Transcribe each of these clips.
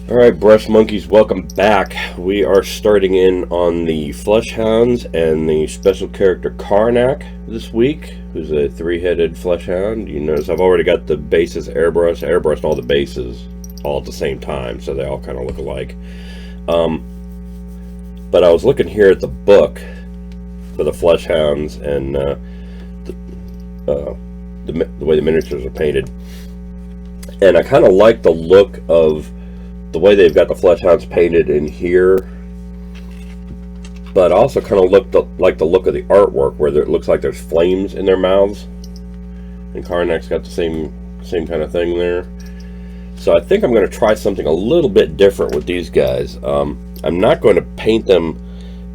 Alright, Brush Monkeys, welcome back. We are starting in on the Fleshhounds and the special character Karnak this week, who's a three-headed Fleshhound. You notice I've already got the bases airbrushed all the bases all at the same time, so they all kind of look alike. But I was looking here at the book for the Fleshhounds and the way the miniatures are painted, and I kind of like the look of the way they've got the Fleshhounds painted in here, but also kind of like the look of the artwork where it looks like there's flames in their mouths, and Karnak's got the same kind of thing there. So I think I'm going to try something a little bit different with these guys. I'm not going to paint them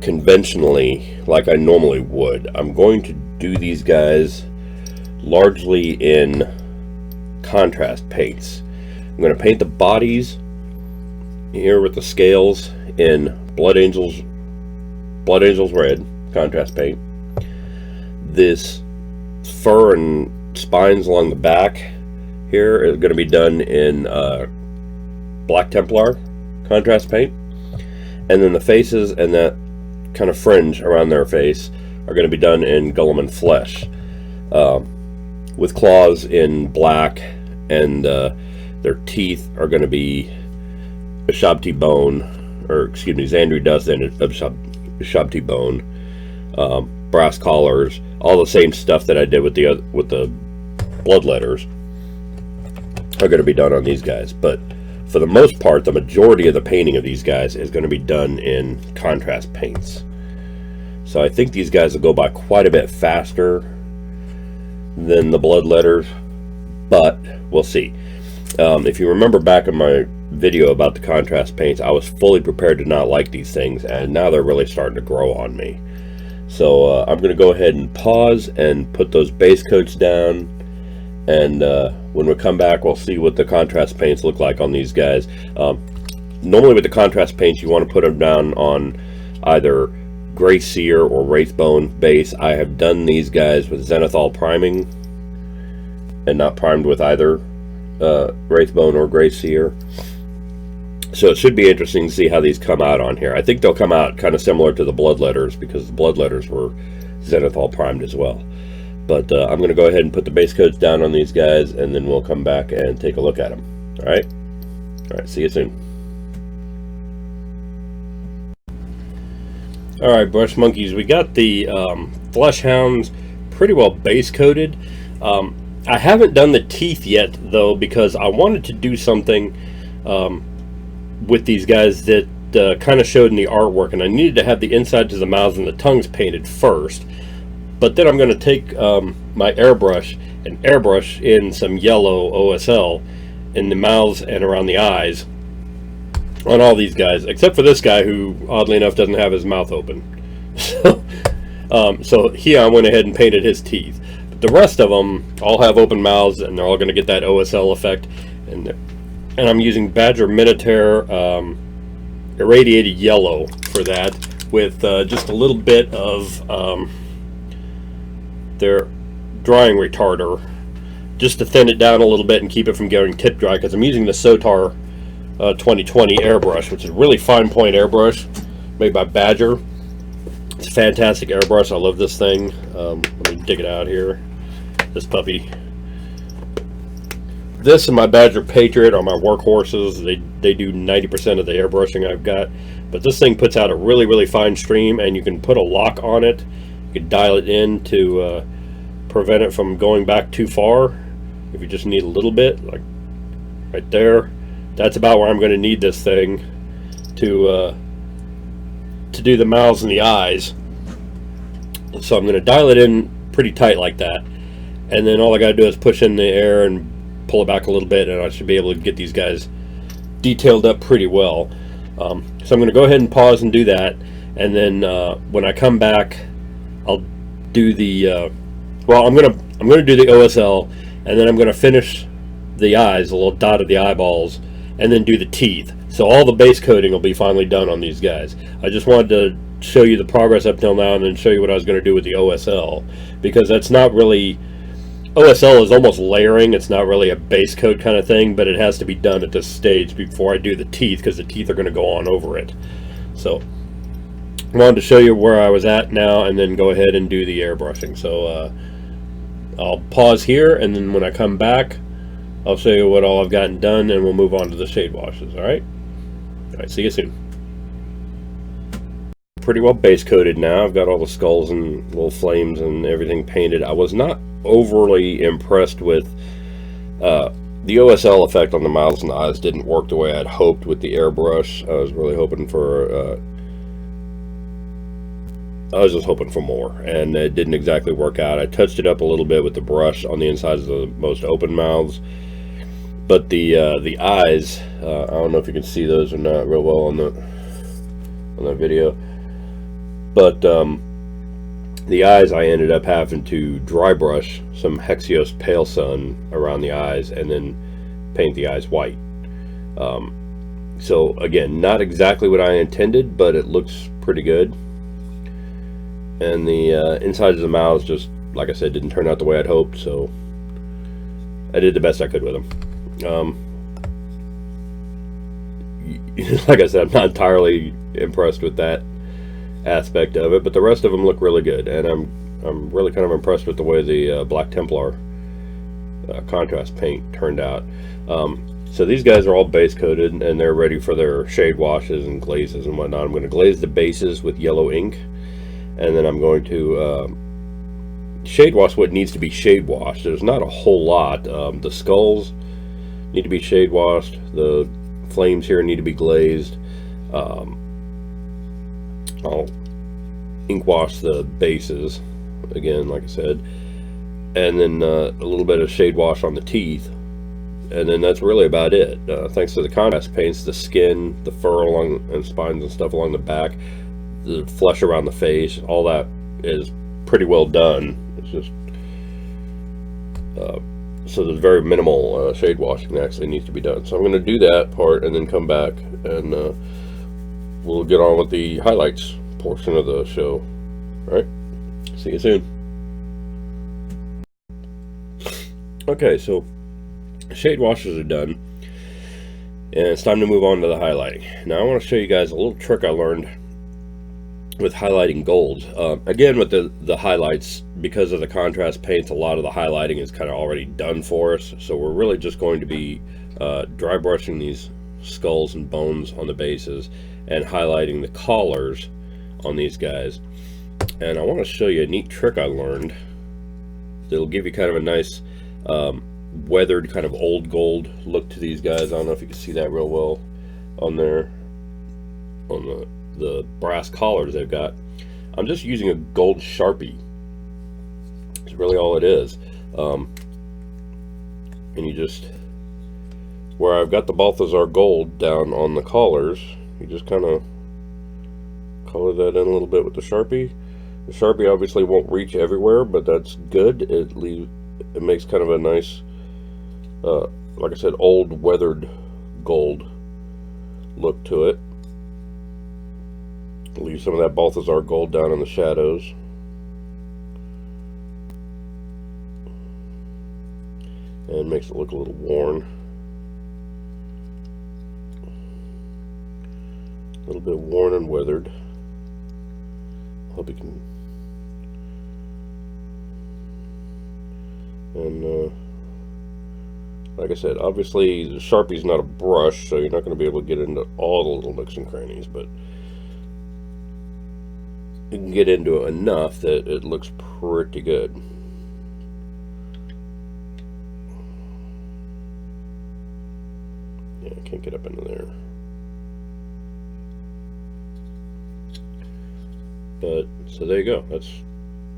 conventionally like I normally would. I'm going to do these guys largely in contrast paints. I'm going to paint the bodies here with the scales in Blood Angels Red contrast paint. This fur and spines along the back here is going to be done in Black Templar contrast paint, and then the faces and that kind of fringe around their face are going to be done in Guilliman Flesh, with claws in black, and their teeth are going to be Shabti bone, or excuse me, Xandri dust and Shabti bone, brass collars, all the same stuff that I did with the blood letters are going to be done on these guys. But for the most part, the majority of the painting of these guys is going to be done in contrast paints. So I think these guys will go by quite a bit faster than the blood letters, but we'll see. If you remember back in my video about the contrast paints, I was fully prepared to not like these things, and now they're really starting to grow on me. So I'm going to go ahead and pause and put those base coats down, and when we come back, we'll see what the contrast paints look like on these guys. Normally with the contrast paints, you want to put them down on either Gray Seer or Wraithbone base. I have done these guys with Zenithal priming and not primed with either Wraithbone or Gray Seer. So it should be interesting to see how these come out on here. I think they'll come out kind of similar to the blood letters, because the blood letters were Zenithal primed as well. But I'm going to go ahead and put the base coats down on these guys, and then we'll come back and take a look at them. Alright, see you soon. Alright, Brush Monkeys, we got the Fleshhounds pretty well base coated. I haven't done the teeth yet, though, because I wanted to do something with these guys that kind of showed in the artwork, and I needed to have the insides of the mouths and the tongues painted first. But then I'm going to take my airbrush and airbrush in some yellow OSL in the mouths and around the eyes on all these guys, except for this guy who, oddly enough, doesn't have his mouth open. So here I went ahead and painted his teeth. But the rest of them all have open mouths, and they're all going to get that OSL effect. And I'm using Badger Minotaur irradiated yellow for that, with just a little bit of their drying retarder, just to thin it down a little bit and keep it from getting tip dry, because I'm using the Sotar 2020 airbrush, which is a really fine point airbrush made by Badger. It's a fantastic airbrush. I love this thing. Let me dig it out here. This puppy. This and my Badger Patriot are my workhorses. They do 90% of the airbrushing I've got. But this thing puts out a really, really fine stream, and you can put a lock on it. You can dial it in to prevent it from going back too far. If you just need a little bit, like right there. That's about where I'm going to need this thing to do the mouths and the eyes. So I'm going to dial it in pretty tight like that, and then all I got to do is push in the air and pull it back a little bit, and I should be able to get these guys detailed up pretty well. So I'm going to go ahead and pause and do that, and then when I come back, I'll do the well, I'm going to do the OSL, and then I'm going to finish the eyes, a little dot of the eyeballs, and then do the teeth. So all the base coating will be finally done on these guys. I just wanted to show you the progress up till now, and then show you what I was going to do with the OSL, because that's not really OSL is almost layering. It's not really a base coat kind of thing, but it has to be done at this stage before I do the teeth, because the teeth are going to go on over it. So I wanted to show you where I was at now, and then go ahead and do the airbrushing. So I'll pause here, and then when I come back, I'll show you what all I've gotten done, and we'll move on to the shade washes. All right, see you soon. Pretty well base coated now. I've got all the skulls and little flames and everything painted. I was not overly impressed with the OSL effect on the mouths and the eyes. Didn't work the way I'd hoped with the airbrush. I was really hoping for I was just hoping for more, and it didn't exactly work out. I touched it up a little bit with the brush on the insides of the most open mouths, but the eyes, I don't know if you can see those or not real well on the video, but the eyes, I ended up having to dry brush some Hexios Pale Sun around the eyes and then paint the eyes white. So again, not exactly what I intended, but it looks pretty good. And the insides of the mouths, just like I said, didn't turn out the way I'd hoped, so I did the best I could with them. Like I said, I'm not entirely impressed with that aspect of it, but the rest of them look really good, and I'm really kind of impressed with the way the Black Templar contrast paint turned out. So these guys are all base coated, and they're ready for their shade washes and glazes and whatnot. I'm going to glaze the bases with yellow ink, and then I'm going to shade wash what needs to be shade washed. There's not a whole lot. The skulls need to be shade washed. The flames here need to be glazed. I'll ink wash the bases again, like I said, and then a little bit of shade wash on the teeth, and then that's really about it. Thanks to the contrast paints, the skin, the fur along and spines and stuff along the back, the flesh around the face, all that is pretty well done. It's just so there's very minimal shade washing that actually needs to be done. So I'm going to do that part and then come back and we'll get on with the highlights portion of the show. All right, see you soon. Okay, so shade washes are done, and it's time to move on to the highlighting. Now I want to show you guys a little trick I learned with highlighting golds. Again, with the highlights, because of the contrast paints, a lot of the highlighting is kind of already done for us, so we're really just going to be dry brushing these skulls and bones on the bases and highlighting the collars on these guys. And I want to show you a neat trick I learned that'll give you kind of a nice weathered kind of old gold look to these guys. I don't know if you can see that real well on there on the brass collars they've got. I'm just using a gold Sharpie. It's really all it is. And you just, where I've got the Balthazar gold down on the collars, you just kind of color that in a little bit with the Sharpie. The Sharpie obviously won't reach everywhere, but that's good. It makes kind of a nice, like I said, old weathered gold look to it. Leave some of that Balthazar gold down in the shadows. And makes it look a little worn. A little bit worn and weathered. Hope you can. And like I said, obviously the Sharpie's not a brush, so you're not going to be able to get into all the little nooks and crannies, but you can get into it enough that it looks pretty good. Yeah, I can't get up into there. But, so there you go. That's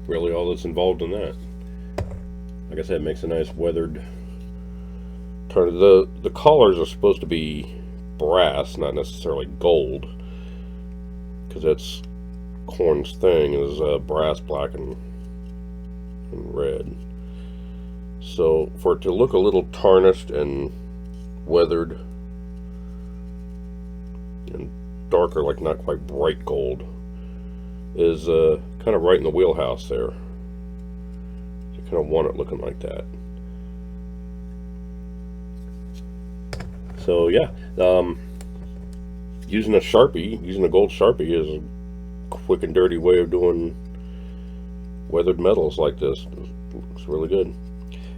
really all that's involved in that. Like I said, it makes a nice weathered turn. The collars are supposed to be brass, not necessarily gold, because that's Korn's thing, is brass, black, and red. So for it to look a little tarnished and weathered and darker, like not quite bright gold, is kind of right in the wheelhouse there. To kind of want it looking like that. So yeah, using a Sharpie, using a gold Sharpie is a quick and dirty way of doing weathered metals like this. Looks really good.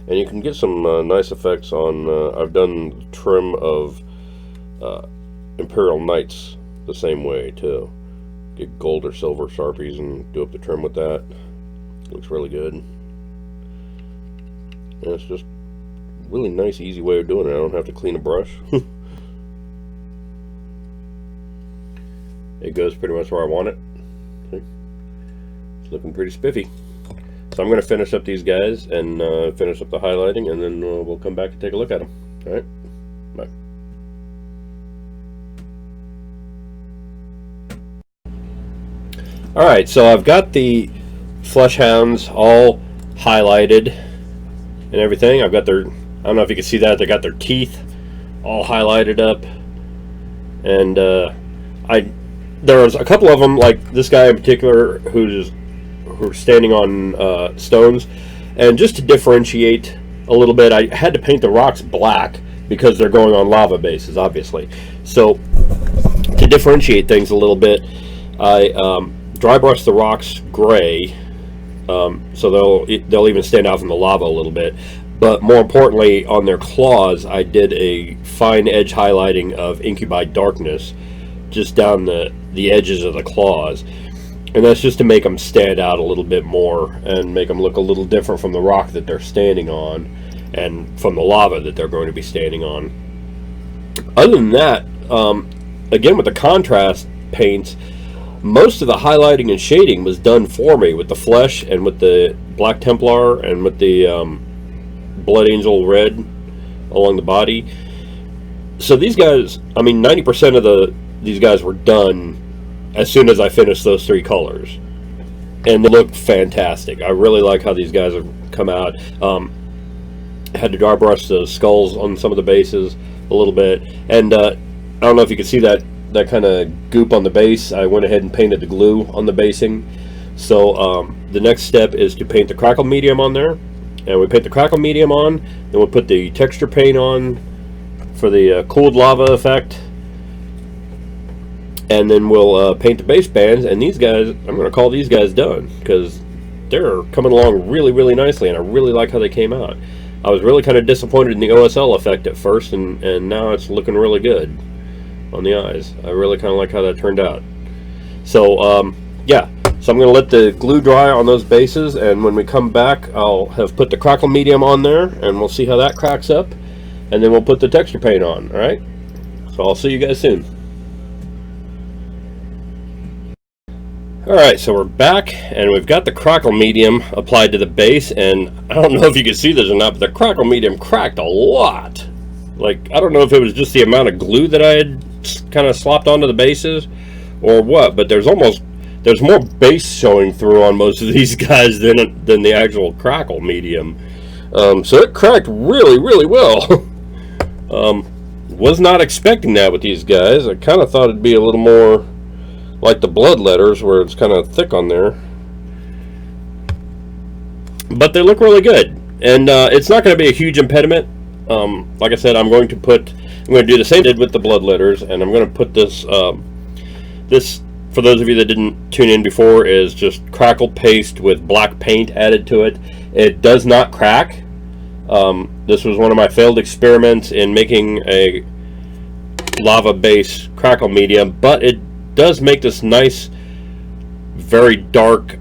And you can get some nice effects on, I've done trim of Imperial Knights the same way too. Get gold or silver Sharpies and do up the trim with that. Looks really good. And it's just a really nice, easy way of doing it. I don't have to clean a brush. It goes pretty much where I want it. See? It's looking pretty spiffy. So I'm going to finish up these guys and finish up the highlighting, and then we'll come back and take a look at them. All right? Bye. All right, so I've got the Fleshhounds all highlighted and everything. I've got their, I don't know if you can see that, they got their teeth all highlighted up. And there was a couple of them, like this guy in particular, who's standing on stones, and just to differentiate a little bit, I had to paint the rocks black because they're going on lava bases, obviously. So to differentiate things a little bit, I dry brush the rocks gray, so they'll even stand out from the lava a little bit. But more importantly, on their claws, I did a fine edge highlighting of Incubi Darkness just down the edges of the claws. And that's just to make them stand out a little bit more and make them look a little different from the rock that they're standing on and from the lava that they're going to be standing on. Other than that, again with the contrast paints, most of the highlighting and shading was done for me with the Flesh and with the Black Templar and with the Blood Angel Red along the body. So these guys, I mean 90% of these guys were done as soon as I finished those three colors, and they look fantastic. I really like how these guys have come out. Had to dry brush the skulls on some of the bases a little bit, and I don't know if you can see that kind of goop on the base. I went ahead and painted the glue on the basing. So the next step is to paint the crackle medium on there, and we paint the crackle medium on, then we'll put the texture paint on for the cooled lava effect. And then we'll paint the base bands, and these guys, I'm going to call these guys done, because they're coming along really, really nicely, and I really like how they came out. I was really kind of disappointed in the OSL effect at first, and now it's looking really good on the eyes. I really kind of like how that turned out. So, yeah, so I'm going to let the glue dry on those bases, and when we come back, I'll have put the crackle medium on there, and we'll see how that cracks up, and then we'll put the texture paint on, all right? So I'll see you guys soon. Alright, so we're back, and we've got the crackle medium applied to the base, and I don't know if you can see this or not, but the crackle medium cracked a lot. Like, I don't know if it was just the amount of glue that I had kind of slopped onto the bases, or what, but there's more base showing through on most of these guys than the actual crackle medium. So it cracked really, really well. Was not expecting that with these guys. I kind of thought it'd be a little more like the blood letters, where it's kind of thick on there, but they look really good, and it's not going to be a huge impediment. Like I said, I'm going to do the same I did with the blood letters, and I'm going to put this this, for those of you that didn't tune in before, is just crackle paste with black paint added to it. It does not crack. This was one of my failed experiments in making a lava base crackle medium, but it does make this nice, very dark,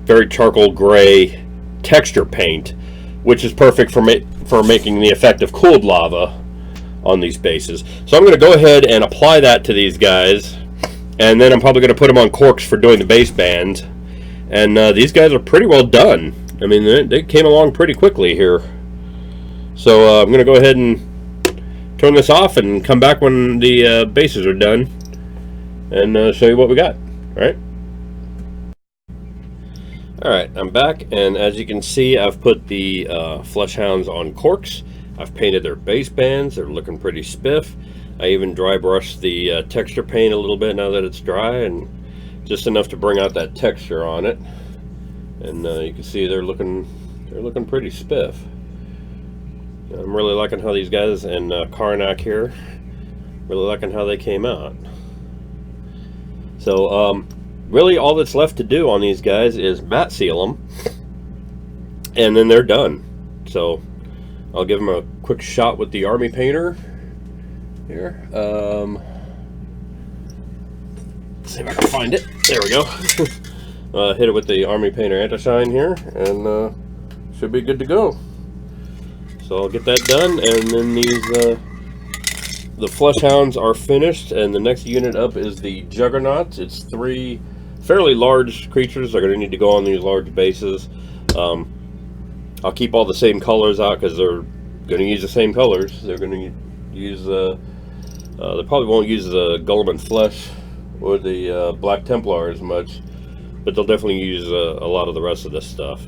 very charcoal gray texture paint, which is perfect for making the effect of cooled lava on these bases. So I'm going to go ahead and apply that to these guys, and then I'm probably going to put them on corks for doing the base bands. And these guys are pretty well done. I mean, they came along pretty quickly here. So I'm going to go ahead and turn this off and come back when the bases are done, and show you what we got. Alright, I'm back, and as you can see, I've put the Fleshhounds on corks. I've painted their base bands. They're looking pretty spiff. I even dry brushed the texture paint a little bit now that it's dry, and just enough to bring out that texture on it. And you can see they're looking they're looking pretty spiff. I'm really liking how these guys and Karnak here, really liking how they came out. So really all that's left to do on these guys is matte seal them, and then they're done. So I'll give them a quick shot with the Army Painter here. Let's see if I can find it. There we go. Hit it with the Army Painter Anti-Shine here, and should be good to go. So I'll get that done, and then these the Fleshhounds are finished, and the next unit up is the Juggernauts. It's 3 fairly large creatures. They're going to need to go on these large bases. I'll keep all the same colors out because they're going to use the same colors. They're going to use they probably won't use the Gulliman Flesh or the Black Templar as much, but they'll definitely use a lot of the rest of this stuff.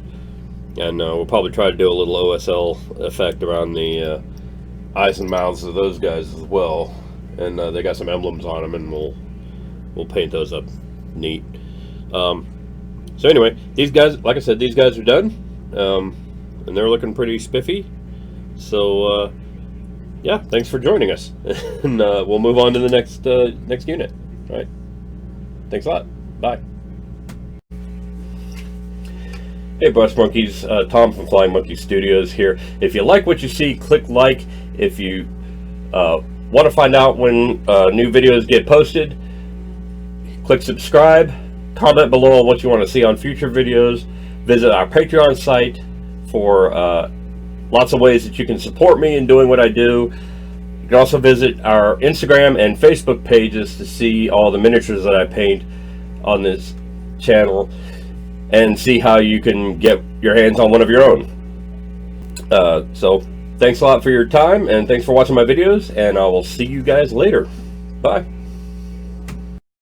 And we'll probably try to do a little OSL effect around the eyes and mouths of those guys as well. And they got some emblems on them, and we'll paint those up neat. So anyway, these guys, like I said, these guys are done, and they're looking pretty spiffy. So yeah, thanks for joining us, and we'll move on to the next unit. All right, thanks a lot. Bye. Hey Brush Monkeys, Tom from Flying Monkey Studios here. If you like what you see, click like. If you want to find out when new videos get posted, click subscribe. Comment below on what you want to see on future videos. Visit our Patreon site for lots of ways that you can support me in doing what I do. You can also visit our Instagram and Facebook pages to see all the miniatures that I paint on this channel, and see how you can get your hands on one of your own. So thanks a lot for your time, and thanks for watching my videos, and I will see you guys later. Bye.